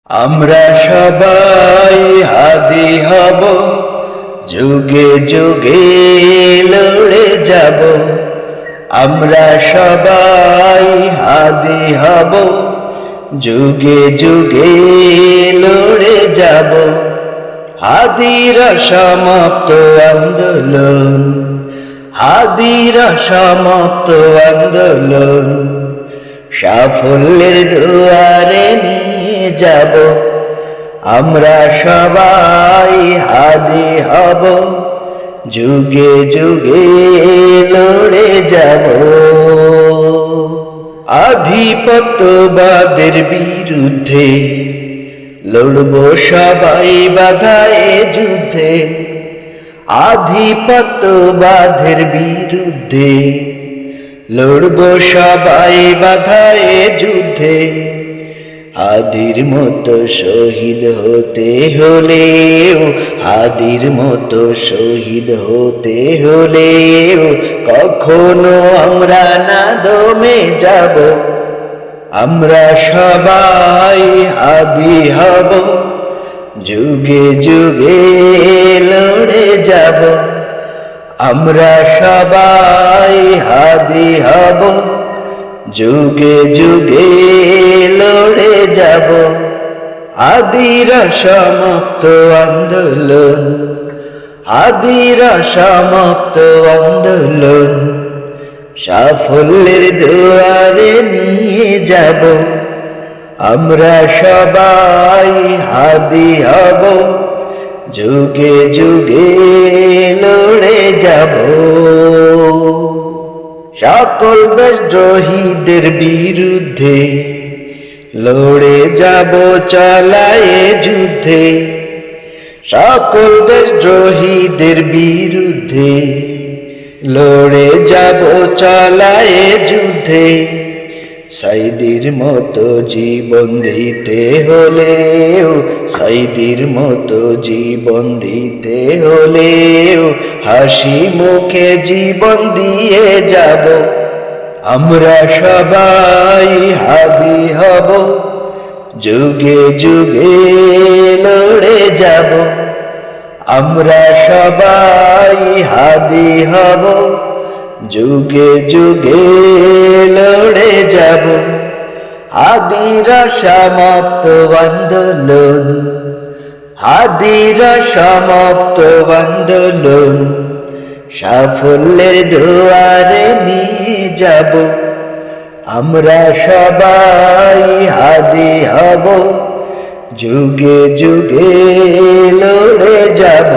আমরা সবাই হাদি হব, যুগে যুগে লড়ে যাব। আমরা সবাই হাদি হব, যুগে যুগে লড়ে যাব। হাদির সমাপ্ত আন্দোলন, হাদির সমাপ্ত আন্দোলন সাফল্যের দুয়ারে নিয়ে যাব। আমরা সবাই হাদি হব, যুগে যুগে লড়ে যাব। আধিপত্যবাদের বিরুদ্ধে লড়ব সবাই বাধায় যুদ্ধে। আধিপত্যবাদের বিরুদ্ধে লড়ব সবাই বাধায় যুদ্ধে। হাদির মতো শহীদ হতে হলেও, হাদির মতো শহীদ হতে হলেও কখনো আমরা না দমে যাব। আমরা সবাই হাদি হব, যুগে যুগে লড়ে যাব। আমরা সবাই হাদি হব, যুগে যুগে লড়ে যাব। হাদির সমাপ্ত আন্দোলন, হাদির সমাপ্ত আন্দোলন সাফল্যের দুয়ারে নিয়ে যাব। আমরা সবাই হাদি হব, যুগে যুগে লড়ে যাব। সকল দেশদ্রোহীদের বিরুদ্ধে লড়ে যাব চালায়ে যুদ্ধে। সকল দেশদ্রোহীদের বিরুদ্ধে লড়ে যাব চালায়ে যুদ্ধে। সাইদির মতো জীবন দিতে হলেও, সাইদির মতো জীবন দিতে হলেও হাসি মুখে জীবন দিয়ে যাব। আমরা সবাই হাদি হব, যুগে যুগে লড়ে যাব। আমরা সবাই হাদি হব, যুগে যুগে লড়ে যাব। হাদির সমাপ্ত আন্দোলন, হাদির সমাপ্ত আন্দোলন সাফল্যের দুয়ারে নিয়ে যাব। আমরা সবাই হাদি হব, যুগে যুগে লড়ে যাব।